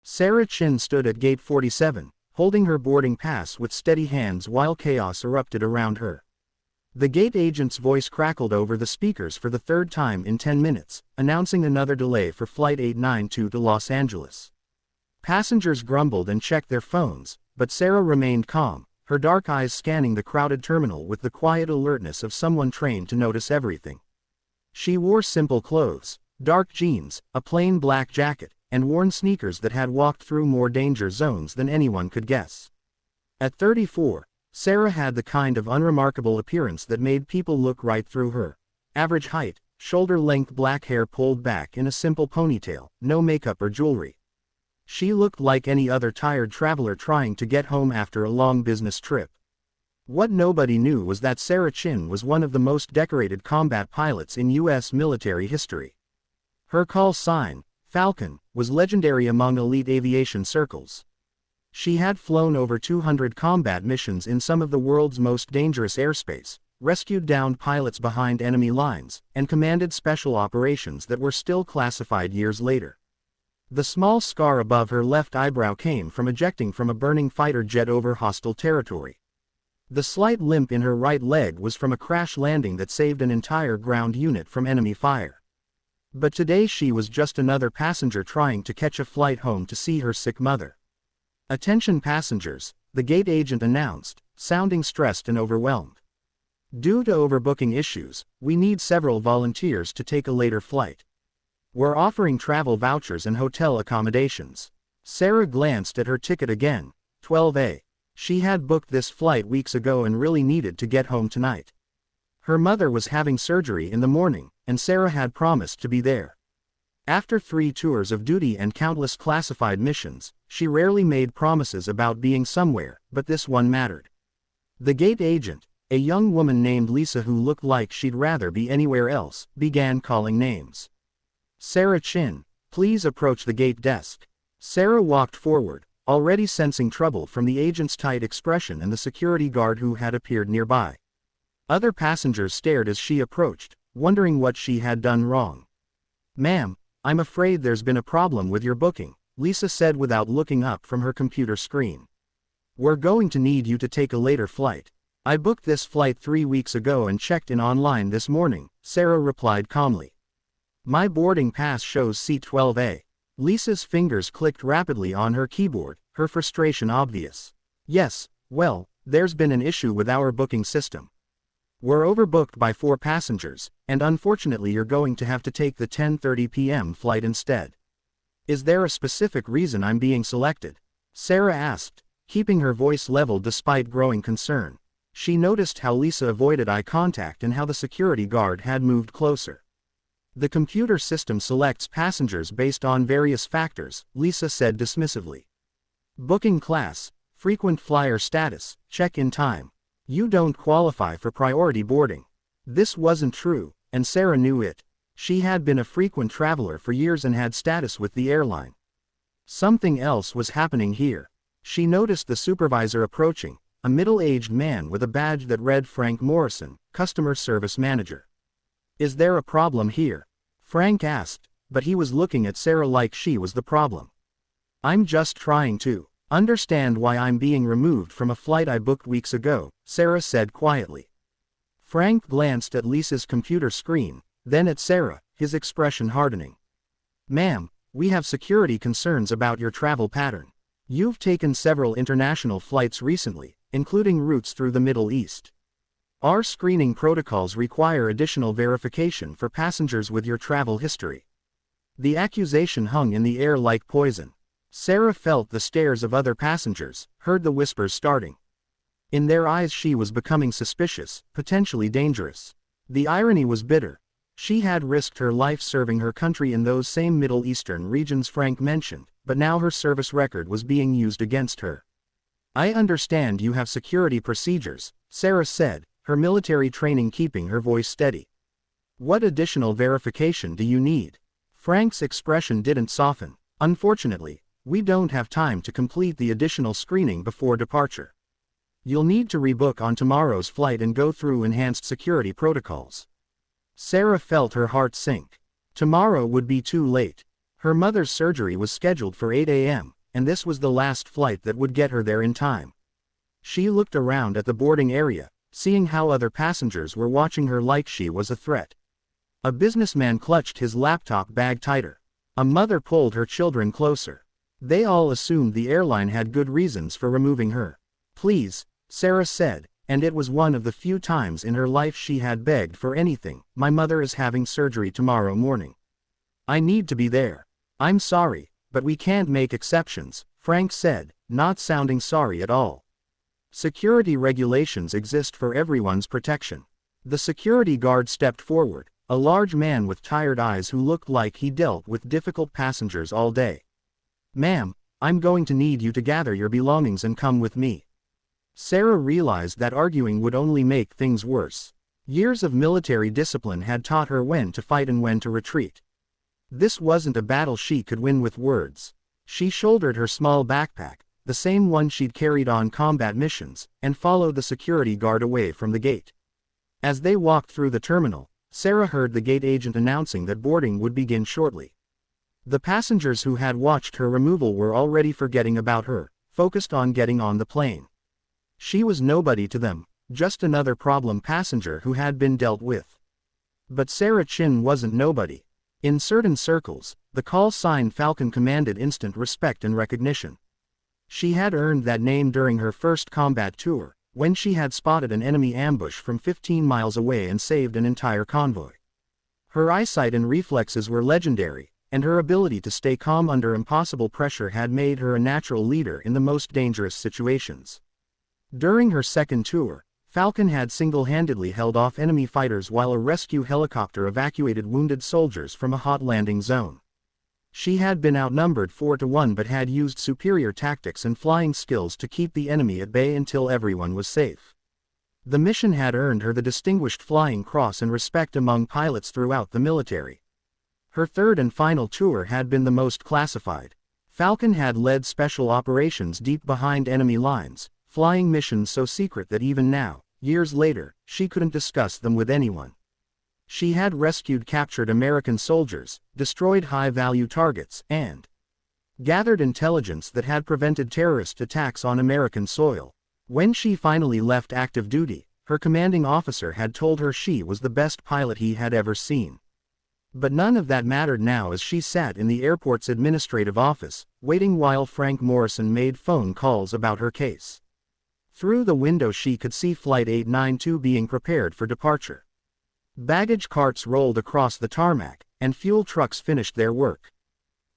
Sarah Chin stood at gate 47, holding her boarding pass with steady hands while chaos erupted around her. The gate agent's voice crackled over the speakers for the third time in 10 minutes, announcing another delay for Flight 892 to Los Angeles. Passengers grumbled and checked their phones, but Sarah remained calm, her dark eyes scanning the crowded terminal with the quiet alertness of someone trained to notice everything. She wore simple clothes, dark jeans, a plain black jacket, and worn sneakers that had walked through more danger zones than anyone could guess. At 34, Sarah had the kind of unremarkable appearance that made people look right through her. Average height, shoulder-length black hair pulled back in a simple ponytail, no makeup or jewelry. She looked like any other tired traveler trying to get home after a long business trip. What nobody knew was that Sarah Chin was one of the most decorated combat pilots in U.S. military history. Her call sign, Falcon, was legendary among elite aviation circles. She had flown over 200 combat missions in some of the world's most dangerous airspace, rescued downed pilots behind enemy lines, and commanded special operations that were still classified years later. The small scar above her left eyebrow came from ejecting from a burning fighter jet over hostile territory. The slight limp in her right leg was from a crash landing that saved an entire ground unit from enemy fire. But today she was just another passenger trying to catch a flight home to see her sick mother. "Attention passengers," the gate agent announced, sounding stressed and overwhelmed. "Due to overbooking issues, we need several volunteers to take a later flight. We're offering travel vouchers and hotel accommodations." Sarah glanced at her ticket again, 12A. She had booked this flight weeks ago and really needed to get home tonight. Her mother was having surgery in the morning, and Sarah had promised to be there. After 3 tours of duty and countless classified missions, she rarely made promises about being somewhere, but this one mattered. The gate agent, a young woman named Lisa who looked like she'd rather be anywhere else, began calling names. "Sarah Chin, please approach the gate desk." Sarah walked forward, already sensing trouble from the agent's tight expression and the security guard who had appeared nearby. Other passengers stared as she approached, wondering what she had done wrong. "Ma'am, I'm afraid there's been a problem with your booking," Lisa said without looking up from her computer screen. "We're going to need you to take a later flight." "I booked this flight 3 weeks ago and checked in online this morning," Sarah replied calmly. "My boarding pass shows seat 12A. Lisa's fingers clicked rapidly on her keyboard, her frustration obvious. "Yes, well, there's been an issue with our booking system. We're overbooked by 4 passengers, and unfortunately you're going to have to take the 10:30 p.m. flight instead." "Is there a specific reason I'm being selected?" Sarah asked, keeping her voice level despite growing concern. She noticed how Lisa avoided eye contact and how the security guard had moved closer. "The computer system selects passengers based on various factors," Lisa said dismissively. "Booking class, frequent flyer status, check-in time. You don't qualify for priority boarding." This wasn't true, and Sarah knew it. She had been a frequent traveler for years and had status with the airline. Something else was happening here. She noticed the supervisor approaching, a middle-aged man with a badge that read Frank Morrison, Customer Service Manager. "Is there a problem here?" Frank asked, but he was looking at Sarah like she was the problem. "I'm just trying to understand why I'm being removed from a flight I booked weeks ago," Sarah said quietly. Frank glanced at Lisa's computer screen, then at Sarah, his expression hardening. "Ma'am, we have security concerns about your travel pattern. You've taken several international flights recently, including routes through the Middle East. Our screening protocols require additional verification for passengers with your travel history." The accusation hung in the air like poison. Sarah felt the stares of other passengers, heard the whispers starting. In their eyes she was becoming suspicious, potentially dangerous. The irony was bitter. She had risked her life serving her country in those same Middle Eastern regions Frank mentioned, but now her service record was being used against her. "I understand you have security procedures," Sarah said, her military training keeping her voice steady. "What additional verification do you need?" Frank's expression didn't soften. "Unfortunately, we don't have time to complete the additional screening before departure. You'll need to rebook on tomorrow's flight and go through enhanced security protocols." Sarah felt her heart sink. Tomorrow would be too late. Her mother's surgery was scheduled for 8 a.m., and this was the last flight that would get her there in time. She looked around at the boarding area, seeing how other passengers were watching her like she was a threat. A businessman clutched his laptop bag tighter. A mother pulled her children closer. They all assumed the airline had good reasons for removing her. "Please," Sarah said, and it was one of the few times in her life she had begged for anything. "My mother is having surgery tomorrow morning. I need to be there." "I'm sorry, but we can't make exceptions," Frank said, not sounding sorry at all. "Security regulations exist for everyone's protection." The security guard stepped forward, a large man with tired eyes who looked like he dealt with difficult passengers all day. "Ma'am, I'm going to need you to gather your belongings and come with me." Sarah realized that arguing would only make things worse. Years of military discipline had taught her when to fight and when to retreat. This wasn't a battle she could win with words. She shouldered her small backpack, the same one she'd carried on combat missions, and followed the security guard away from the gate. As they walked through the terminal, Sarah heard the gate agent announcing that boarding would begin shortly. The passengers who had watched her removal were already forgetting about her, focused on getting on the plane. She was nobody to them, just another problem passenger who had been dealt with. But Sarah Chin wasn't nobody. In certain circles, the call sign Falcon commanded instant respect and recognition. She had earned that name during her first combat tour, when she had spotted an enemy ambush from 15 miles away and saved an entire convoy. Her eyesight and reflexes were legendary, and her ability to stay calm under impossible pressure had made her a natural leader in the most dangerous situations. During her second tour, Falcon had single-handedly held off enemy fighters while a rescue helicopter evacuated wounded soldiers from a hot landing zone. She had been outnumbered 4-1 but had used superior tactics and flying skills to keep the enemy at bay until everyone was safe. The mission had earned her the Distinguished Flying Cross and respect among pilots throughout the military. Her third and final tour had been the most classified. Falcon had led special operations deep behind enemy lines, flying missions so secret that even now, years later, she couldn't discuss them with anyone. She had rescued captured American soldiers, destroyed high-value targets, and gathered intelligence that had prevented terrorist attacks on American soil. When she finally left active duty, her commanding officer had told her she was the best pilot he had ever seen. But none of that mattered now as she sat in the airport's administrative office, waiting while Frank Morrison made phone calls about her case. Through the window she could see Flight 892 being prepared for departure. Baggage carts rolled across the tarmac, and fuel trucks finished their work.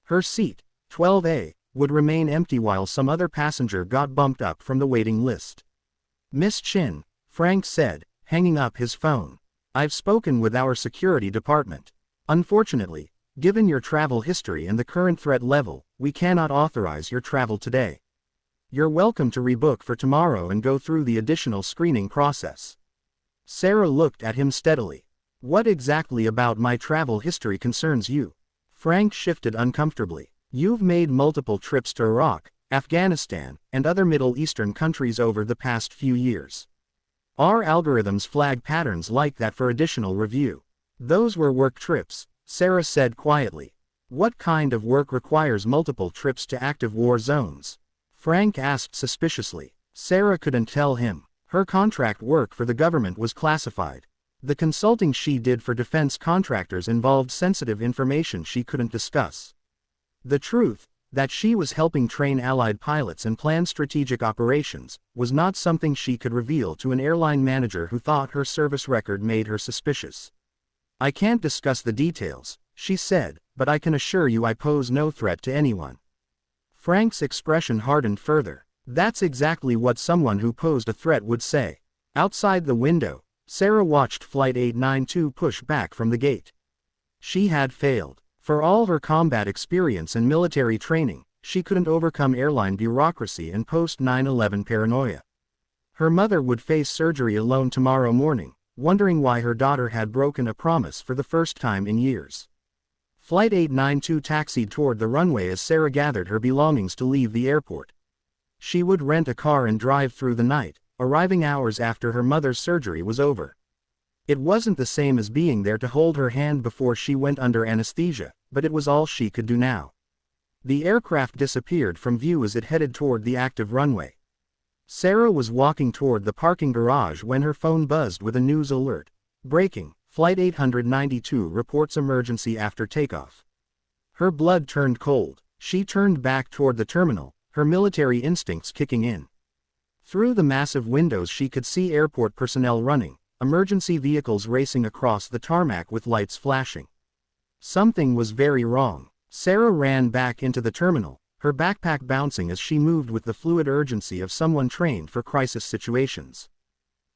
Her seat, 12A, would remain empty while some other passenger got bumped up from the waiting list. "Miss Chin," Frank said, hanging up his phone. "I've spoken with our security department. Unfortunately, given your travel history and the current threat level, we cannot authorize your travel today. You're welcome to rebook for tomorrow and go through the additional screening process." Sarah looked at him steadily. "What exactly about my travel history concerns you?" Frank shifted uncomfortably. "You've made multiple trips to Iraq, Afghanistan, and other Middle Eastern countries over the past few years. Our algorithms flag patterns like that for additional review." "Those were work trips," Sarah said quietly. "What kind of work requires multiple trips to active war zones?" Frank asked suspiciously. Sarah couldn't tell him. Her contract work for the government was classified. The consulting she did for defense contractors involved sensitive information she couldn't discuss. The truth, that she was helping train Allied pilots and plan strategic operations, was not something she could reveal to an airline manager who thought her service record made her suspicious. "I can't discuss the details," she said, "but I can assure you I pose no threat to anyone." Frank's expression hardened further. That's exactly what someone who posed a threat would say. Outside the window, Sarah watched Flight 892 push back from the gate. She had failed. For all her combat experience and military training, she couldn't overcome airline bureaucracy and post-9/11 paranoia. Her mother would face surgery alone tomorrow morning, wondering why her daughter had broken a promise for the first time in years. Flight 892 taxied toward the runway as Sarah gathered her belongings to leave the airport. She would rent a car and drive through the night, arriving hours after her mother's surgery was over. It wasn't the same as being there to hold her hand before she went under anesthesia, but it was all she could do now. The aircraft disappeared from view as it headed toward the active runway. Sarah was walking toward the parking garage when her phone buzzed with a news alert. Breaking, Flight 892 reports emergency after takeoff. Her blood turned cold. She turned back toward the terminal, her military instincts kicking in. Through the massive windows she could see airport personnel running, emergency vehicles racing across the tarmac with lights flashing. Something was very wrong. Sarah ran back into the terminal, her backpack bouncing as she moved with the fluid urgency of someone trained for crisis situations.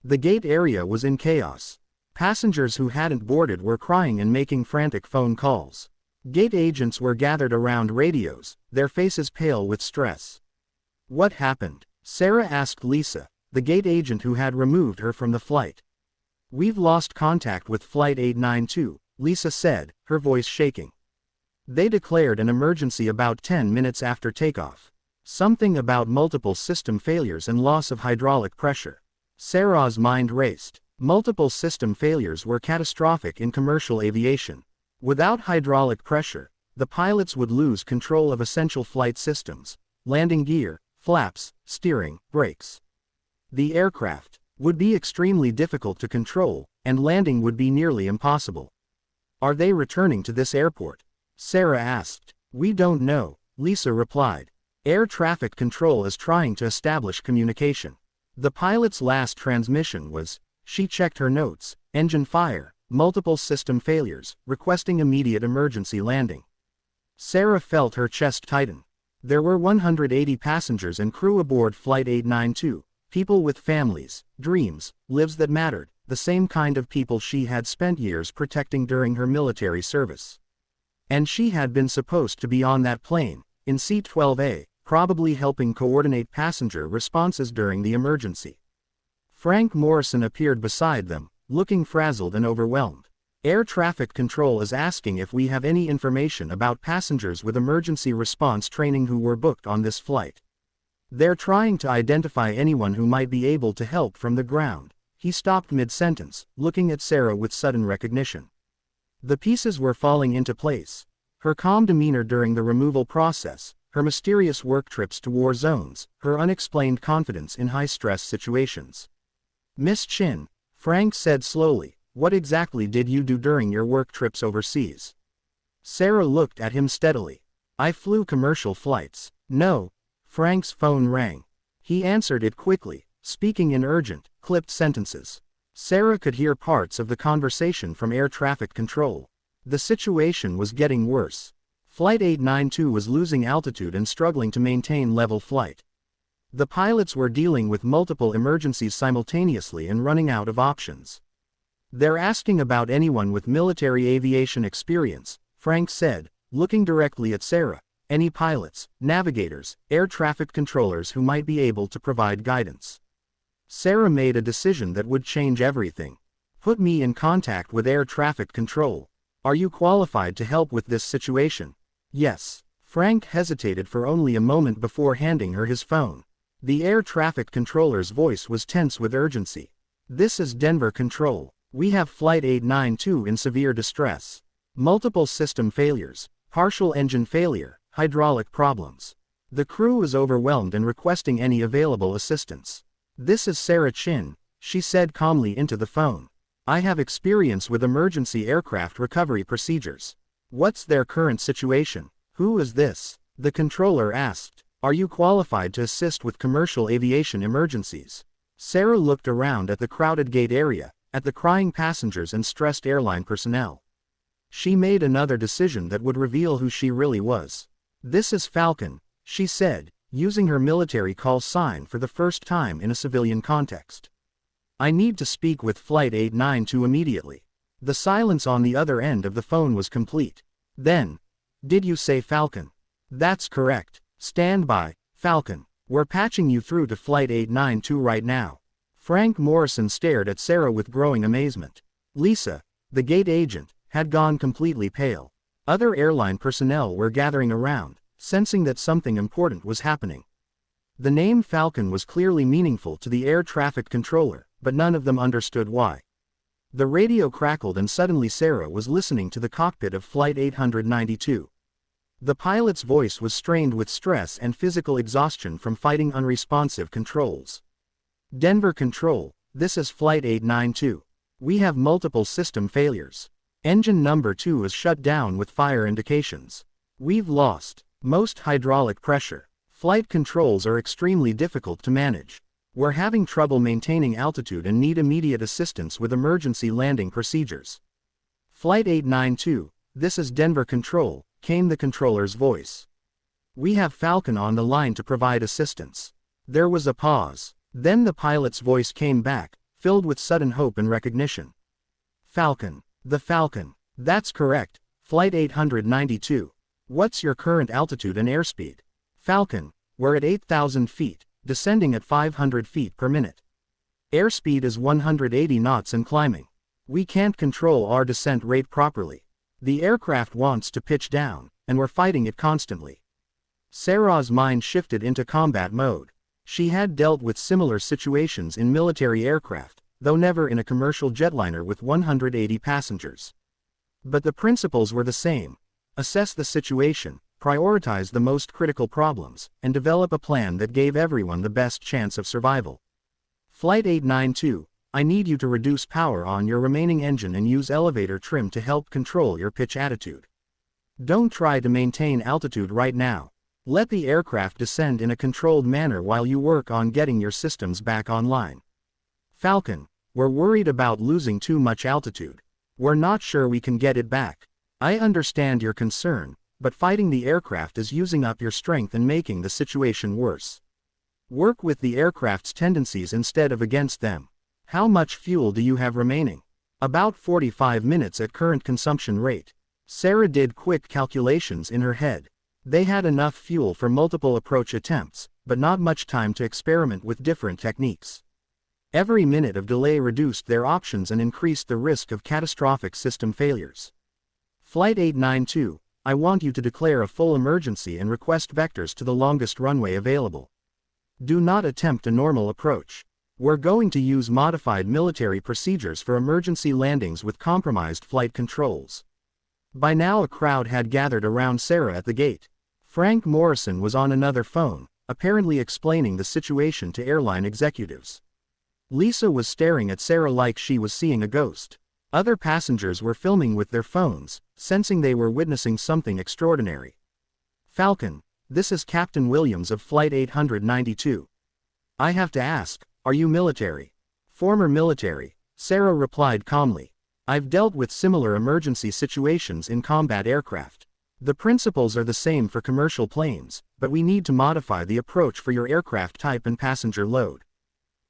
The gate area was in chaos. Passengers who hadn't boarded were crying and making frantic phone calls. Gate agents were gathered around radios, their faces pale with stress. What happened? Sarah asked Lisa, the gate agent who had removed her from the flight. We've lost contact with Flight 892, Lisa said, her voice shaking. They declared an emergency about 10 minutes after takeoff. Something about multiple system failures and loss of hydraulic pressure. Sarah's mind raced. Multiple system failures were catastrophic in commercial aviation. Without hydraulic pressure, the pilots would lose control of essential flight systems, landing gear, flaps, steering, brakes. The aircraft would be extremely difficult to control, and landing would be nearly impossible. Are they returning to this airport? Sarah asked. We don't know, Lisa replied. Air traffic control is trying to establish communication. The pilot's last transmission was, she checked her notes, engine fire, multiple system failures, requesting immediate emergency landing. Sarah felt her chest tighten. There were 180 passengers and crew aboard Flight 892, people with families, dreams, lives that mattered, the same kind of people she had spent years protecting during her military service. And she had been supposed to be on that plane, in seat 12A, probably helping coordinate passenger responses during the emergency. Frank Morrison appeared beside them, looking frazzled and overwhelmed. Air traffic control is asking if we have any information about passengers with emergency response training who were booked on this flight. They're trying to identify anyone who might be able to help from the ground. He stopped mid-sentence, looking at Sarah with sudden recognition. The pieces were falling into place. Her calm demeanor during the removal process, her mysterious work trips to war zones, her unexplained confidence in high-stress situations. Miss Chin, Frank said slowly, what exactly did you do during your work trips overseas? Sarah looked at him steadily. I flew commercial flights. No. Frank's phone rang. He answered it quickly, speaking in urgent, clipped sentences. Sarah could hear parts of the conversation from air traffic control. The situation was getting worse. Flight 892 was losing altitude and struggling to maintain level flight. The pilots were dealing with multiple emergencies simultaneously and running out of options. They're asking about anyone with military aviation experience, Frank said, looking directly at Sarah. Any pilots, navigators, air traffic controllers who might be able to provide guidance. Sarah made a decision that would change everything. Put me in contact with air traffic control. Are you qualified to help with this situation? Yes. Frank hesitated for only a moment before handing her his phone. The air traffic controller's voice was tense with urgency. This is Denver Control. We have Flight 892 in severe distress. Multiple system failures, partial engine failure, hydraulic problems. The crew is overwhelmed and requesting any available assistance. This is Sarah Chin, she said calmly into the phone. I have experience with emergency aircraft recovery procedures. What's their current situation? Who is this? The controller asked. Are you qualified to assist with commercial aviation emergencies? Sarah looked around at the crowded gate area, at the crying passengers and stressed airline personnel. She made another decision that would reveal who she really was. This is Falcon, she said, using her military call sign for the first time in a civilian context. I need to speak with Flight 892 immediately. The silence on the other end of the phone was complete. Then, did you say Falcon? That's correct. Stand by, Falcon. We're patching you through to Flight 892 right now. Frank Morrison stared at Sarah with growing amazement. Lisa, the gate agent, had gone completely pale. Other airline personnel were gathering around, sensing that something important was happening. The name Falcon was clearly meaningful to the air traffic controller, but none of them understood why. The radio crackled and suddenly Sarah was listening to the cockpit of Flight 892. The pilot's voice was strained with stress and physical exhaustion from fighting unresponsive controls. Denver Control, this is Flight 892. We have multiple system failures. Engine number 2 is shut down with fire indications. We've lost most hydraulic pressure. Flight controls are extremely difficult to manage. We're having trouble maintaining altitude and need immediate assistance with emergency landing procedures. Flight 892, this is Denver Control, came the controller's voice. We have Falcon on the line to provide assistance. There was a pause. Then the pilot's voice came back, filled with sudden hope and recognition. Falcon. The Falcon. That's correct, Flight 892. What's your current altitude and airspeed? Falcon. We're at 8,000 feet, descending at 500 feet per minute. Airspeed is 180 knots and climbing. We can't control our descent rate properly. The aircraft wants to pitch down, and we're fighting it constantly. Sarah's mind shifted into combat mode. She had dealt with similar situations in military aircraft, though never in a commercial jetliner with 180 passengers. But the principles were the same. Assess the situation, prioritize the most critical problems, and develop a plan that gave everyone the best chance of survival. Flight 892, I need you to reduce power on your remaining engine and use elevator trim to help control your pitch attitude. Don't try to maintain altitude right now. Let the aircraft descend in a controlled manner while you work on getting your systems back online. Falcon, we're worried about losing too much altitude. We're not sure we can get it back. I understand your concern, but fighting the aircraft is using up your strength and making the situation worse. Work with the aircraft's tendencies instead of against them. How much fuel do you have remaining? About 45 minutes at current consumption rate. Sarah did quick calculations in her head. They had enough fuel for multiple approach attempts, but not much time to experiment with different techniques. Every minute of delay reduced their options and increased the risk of catastrophic system failures. Flight 892, I want you to declare a full emergency and request vectors to the longest runway available. Do not attempt a normal approach. We're going to use modified military procedures for emergency landings with compromised flight controls. By now a crowd had gathered around Sarah at the gate. Frank Morrison was on another phone, apparently explaining the situation to airline executives. Lisa was staring at Sarah like she was seeing a ghost. Other passengers were filming with their phones, sensing they were witnessing something extraordinary. Falcon, this is Captain Williams of Flight 892. I have to ask, are you military? Former military, Sarah replied calmly. I've dealt with similar emergency situations in combat aircraft. The principles are the same for commercial planes, but we need to modify the approach for your aircraft type and passenger load.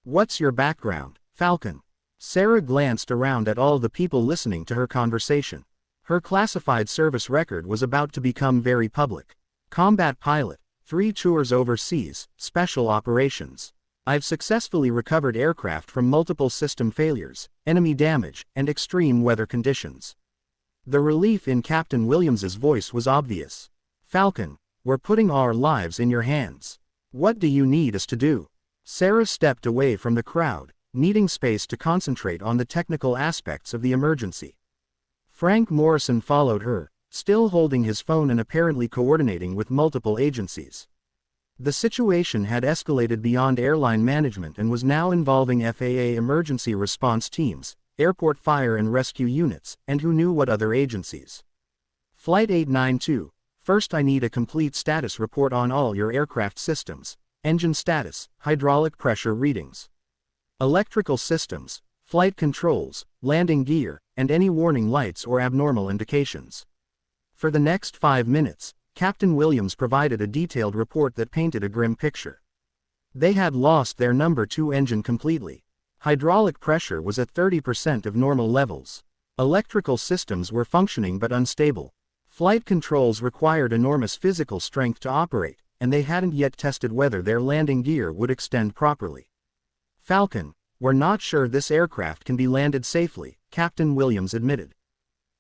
What's your background, Falcon? Sarah glanced around at all the people listening to her conversation. Her classified service record was about to become very public. Combat pilot, 3 tours overseas, special operations. I've successfully recovered aircraft from multiple system failures, enemy damage, and extreme weather conditions. The relief in Captain Williams's voice was obvious. Falcon, we're putting our lives in your hands. What do you need us to do? Sarah stepped away from the crowd, needing space to concentrate on the technical aspects of the emergency. Frank Morrison followed her, still holding his phone and apparently coordinating with multiple agencies. The situation had escalated beyond airline management and was now involving FAA emergency response teams, airport fire and rescue units, and who knew what other agencies. Flight 892, first I need a complete status report on all your aircraft systems, engine status, hydraulic pressure readings, electrical systems, flight controls, landing gear, and any warning lights or abnormal indications. For the next 5 minutes, Captain Williams provided a detailed report that painted a grim picture. They had lost their number 2 engine completely. Hydraulic pressure was at 30% of normal levels. Electrical systems were functioning but unstable. Flight controls required enormous physical strength to operate, and they hadn't yet tested whether their landing gear would extend properly. Falcon, we're not sure this aircraft can be landed safely, Captain Williams admitted.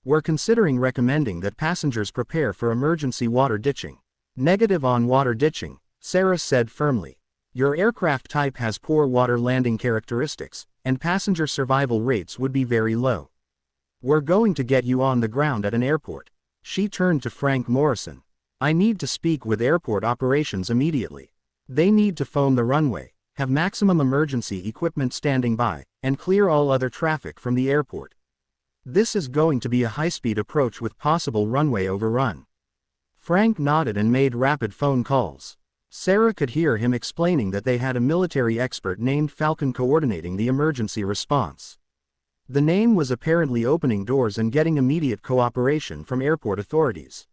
We're considering recommending that passengers prepare for emergency water ditching. Negative on water ditching, Sarah said firmly. Your aircraft type has poor water landing characteristics, and passenger survival rates would be very low. We're going to get you on the ground at an airport. She turned to Frank Morrison. I need to speak with airport operations immediately. They need to phone the runway, have maximum emergency equipment standing by, and clear all other traffic from the airport. This is going to be a high-speed approach with possible runway overrun. Frank nodded and made rapid phone calls. Sarah could hear him explaining that they had a military expert named Falcon coordinating the emergency response. The name was apparently opening doors and getting immediate cooperation from airport authorities.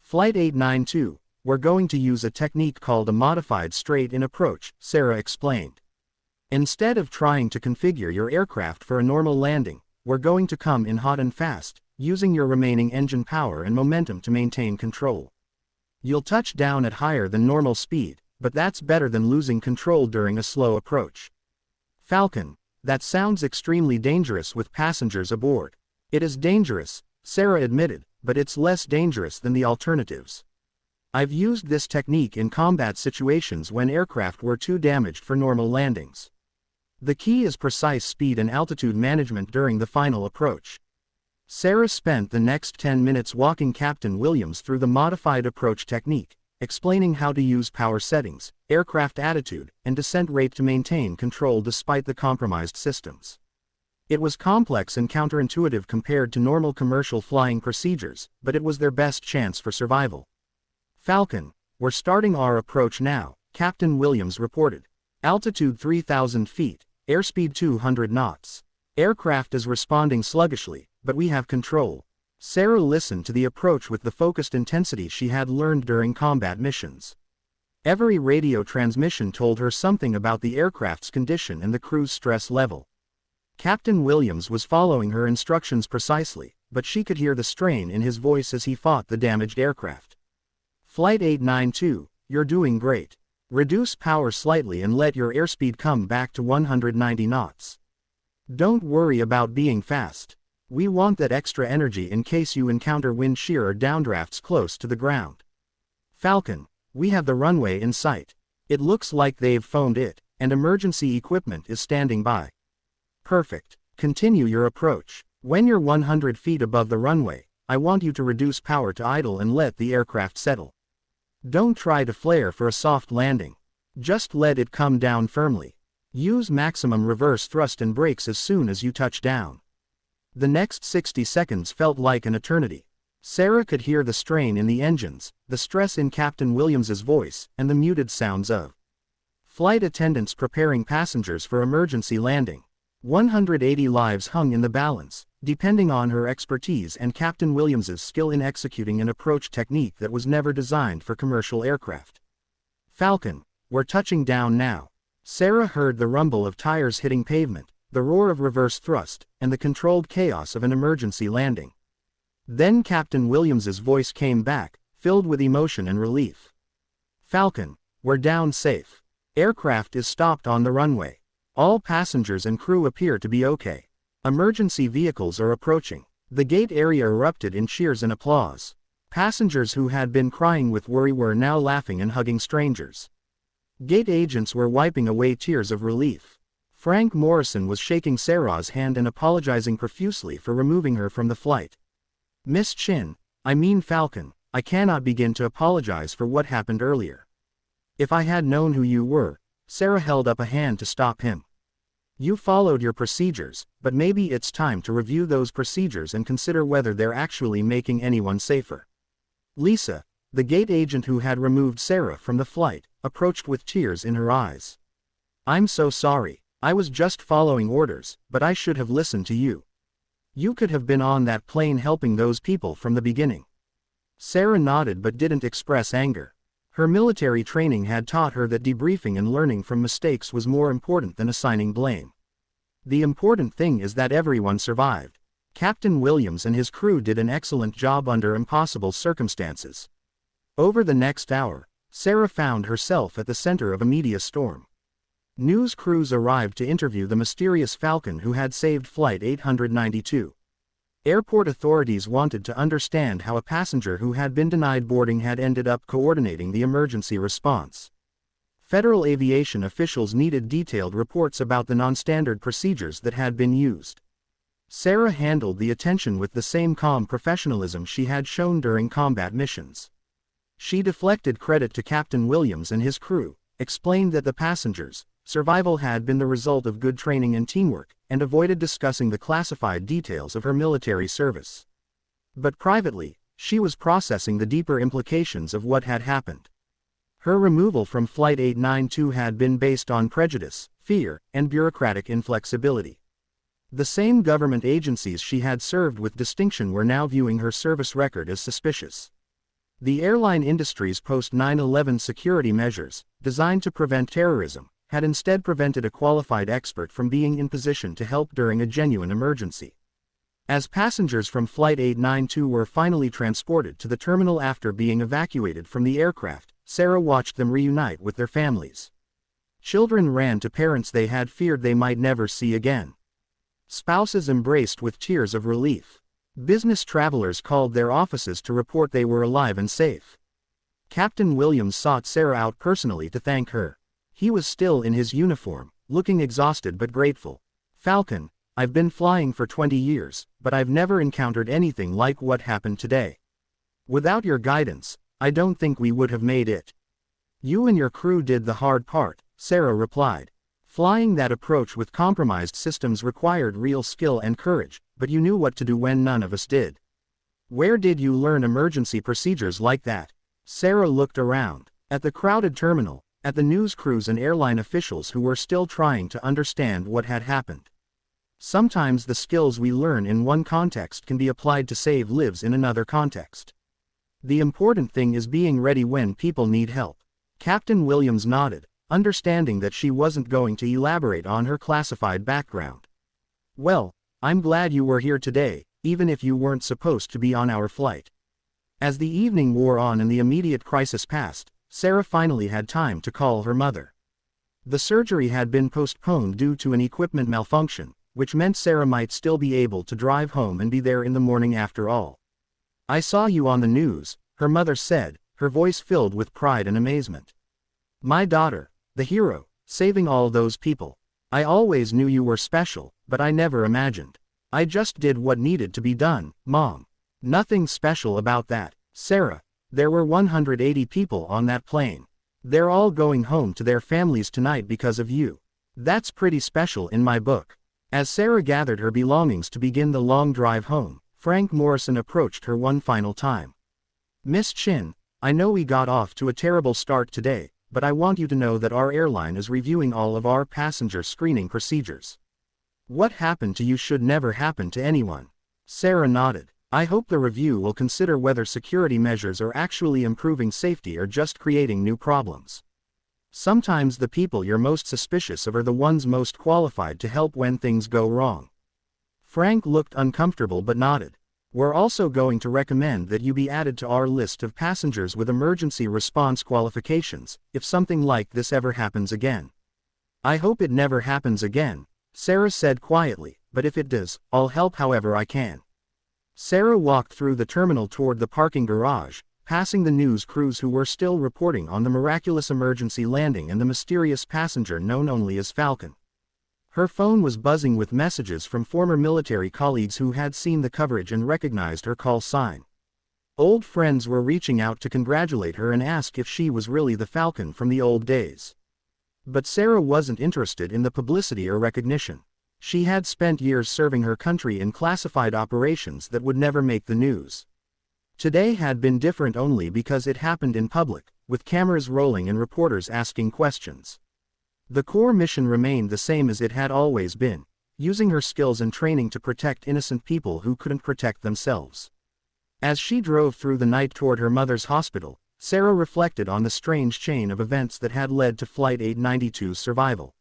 Flight 892, we're going to use a technique called a modified straight-in approach, Sarah explained. Instead of trying to configure your aircraft for a normal landing, we're going to come in hot and fast, using your remaining engine power and momentum to maintain control. You'll touch down at higher than normal speed, but that's better than losing control during a slow approach. Falcon, that sounds extremely dangerous with passengers aboard. It is dangerous, Sarah admitted, but it's less dangerous than the alternatives. I've used this technique in combat situations when aircraft were too damaged for normal landings. The key is precise speed and altitude management during the final approach. Sarah spent the next 10 minutes walking Captain Williams through the modified approach technique, explaining how to use power settings, aircraft attitude, and descent rate to maintain control despite the compromised systems. It was complex and counterintuitive compared to normal commercial flying procedures, but it was their best chance for survival. Falcon, we're starting our approach now, Captain Williams reported. Altitude 3,000 feet, airspeed 200 knots. Aircraft is responding sluggishly, but we have control. Sarah listened to the approach with the focused intensity she had learned during combat missions. Every radio transmission told her something about the aircraft's condition and the crew's stress level. Captain Williams was following her instructions precisely, but she could hear the strain in his voice as he fought the damaged aircraft. Flight 892, you're doing great. Reduce power slightly and let your airspeed come back to 190 knots. Don't worry about being fast. We want that extra energy in case you encounter wind shear or downdrafts close to the ground. Falcon, we have the runway in sight. It looks like they've phoned it, and emergency equipment is standing by. Perfect. Continue your approach. When you're 100 feet above the runway, I want you to reduce power to idle and let the aircraft settle. Don't try to flare for a soft landing. Just let it come down firmly. Use maximum reverse thrust and brakes as soon as you touch down. The next 60 seconds felt like an eternity. Sarah could hear the strain in the engines, the stress in Captain Williams's voice, and the muted sounds of flight attendants preparing passengers for emergency landing. 180 lives hung in the balance, depending on her expertise and Captain Williams's skill in executing an approach technique that was never designed for commercial aircraft. Falcon, we're touching down now. Sarah heard the rumble of tires hitting pavement, the roar of reverse thrust, and the controlled chaos of an emergency landing. Then Captain Williams's voice came back, filled with emotion and relief. Falcon, we're down safe. Aircraft is stopped on the runway. All passengers and crew appear to be okay. Emergency vehicles are approaching. The gate area erupted in cheers and applause. Passengers who had been crying with worry were now laughing and hugging strangers. Gate agents were wiping away tears of relief. Frank Morrison was shaking Sarah's hand and apologizing profusely for removing her from the flight. Miss Chin, I mean Falcon, I cannot begin to apologize for what happened earlier. If I had known who you were, Sarah held up a hand to stop him. You followed your procedures, but maybe it's time to review those procedures and consider whether they're actually making anyone safer. Lisa, the gate agent who had removed Sarah from the flight, approached with tears in her eyes. I'm so sorry. I was just following orders, but I should have listened to you. You could have been on that plane helping those people from the beginning. Sarah nodded but didn't express anger. Her military training had taught her that debriefing and learning from mistakes was more important than assigning blame. The important thing is that everyone survived. Captain Williams and his crew did an excellent job under impossible circumstances. Over the next hour, Sarah found herself at the center of a media storm. News crews arrived to interview the mysterious Falcon who had saved Flight 892. Airport authorities wanted to understand how a passenger who had been denied boarding had ended up coordinating the emergency response. Federal aviation officials needed detailed reports about the non-standard procedures that had been used. Sarah handled the attention with the same calm professionalism she had shown during combat missions. She deflected credit to Captain Williams and his crew, explained that the passengers' survival had been the result of good training and teamwork, and avoided discussing the classified details of her military service. But privately, she was processing the deeper implications of what had happened. Her removal from Flight 892 had been based on prejudice, fear, and bureaucratic inflexibility. The same government agencies she had served with distinction were now viewing her service record as suspicious. The airline industry's post-9/11 security measures, designed to prevent terrorism, had instead prevented a qualified expert from being in position to help during a genuine emergency. As passengers from Flight 892 were finally transported to the terminal after being evacuated from the aircraft, Sarah watched them reunite with their families. Children ran to parents they had feared they might never see again. Spouses embraced with tears of relief. Business travelers called their offices to report they were alive and safe. Captain Williams sought Sarah out personally to thank her. He was still in his uniform, looking exhausted but grateful. "Falcon, I've been flying for 20 years, but I've never encountered anything like what happened today. Without your guidance, I don't think we would have made it." "You and your crew did the hard part," Sarah replied. "Flying that approach with compromised systems required real skill and courage, but you knew what to do when none of us did. Where did you learn emergency procedures like that?" Sarah looked around. At the crowded terminal, at the news crews and airline officials who were still trying to understand what had happened. Sometimes the skills we learn in one context can be applied to save lives in another context. The important thing is being ready when people need help. Captain Williams nodded, understanding that she wasn't going to elaborate on her classified background. "Well, I'm glad you were here today, even if you weren't supposed to be on our flight." As the evening wore on and the immediate crisis passed, Sarah finally had time to call her mother. The surgery had been postponed due to an equipment malfunction, which meant Sarah might still be able to drive home and be there in the morning after all. "I saw you on the news," her mother said, her voice filled with pride and amazement. "My daughter, the hero, saving all those people. I always knew you were special, but I never imagined. I just did what needed to be done, Mom." "Nothing special about that, Sarah. There were 180 people on that plane. They're all going home to their families tonight because of you. That's pretty special in my book." As Sarah gathered her belongings to begin the long drive home, Frank Morrison approached her one final time. "Miss Chin, I know we got off to a terrible start today, but I want you to know that our airline is reviewing all of our passenger screening procedures. What happened to you should never happen to anyone." Sarah nodded. "I hope the review will consider whether security measures are actually improving safety or just creating new problems. Sometimes the people you're most suspicious of are the ones most qualified to help when things go wrong." Frank looked uncomfortable but nodded. "We're also going to recommend that you be added to our list of passengers with emergency response qualifications, if something like this ever happens again." "I hope it never happens again," Sarah said quietly, "but if it does, I'll help however I can." Sarah walked through the terminal toward the parking garage, passing the news crews who were still reporting on the miraculous emergency landing and the mysterious passenger known only as Falcon. Her phone was buzzing with messages from former military colleagues who had seen the coverage and recognized her call sign. Old friends were reaching out to congratulate her and ask if she was really the Falcon from the old days. But Sarah wasn't interested in the publicity or recognition. She had spent years serving her country in classified operations that would never make the news. Today had been different only because it happened in public, with cameras rolling and reporters asking questions. The core mission remained the same as it had always been, using her skills and training to protect innocent people who couldn't protect themselves. As she drove through the night toward her mother's hospital, Sarah reflected on the strange chain of events that had led to Flight 892's survival.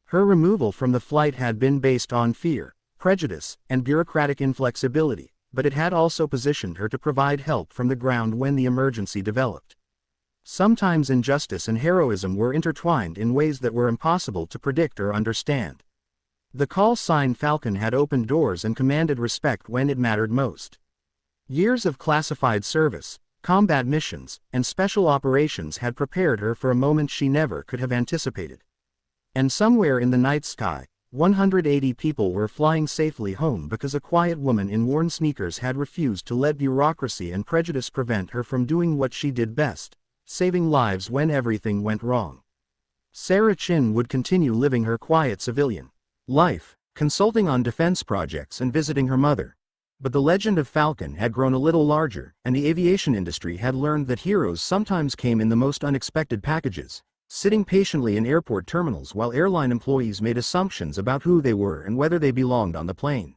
Her removal from the flight had been based on fear, prejudice, and bureaucratic inflexibility, but it had also positioned her to provide help from the ground when the emergency developed. Sometimes injustice and heroism were intertwined in ways that were impossible to predict or understand. The call sign Falcon had opened doors and commanded respect when it mattered most. Years of classified service, combat missions, and special operations had prepared her for a moment she never could have anticipated. And somewhere in the night sky, 180 people were flying safely home because a quiet woman in worn sneakers had refused to let bureaucracy and prejudice prevent her from doing what she did best, saving lives when everything went wrong. Sarah Chin would continue living her quiet civilian life, consulting on defense projects and visiting her mother. But the legend of Falcon had grown a little larger, and the aviation industry had learned that heroes sometimes came in the most unexpected packages, sitting patiently in airport terminals while airline employees made assumptions about who they were and whether they belonged on the plane.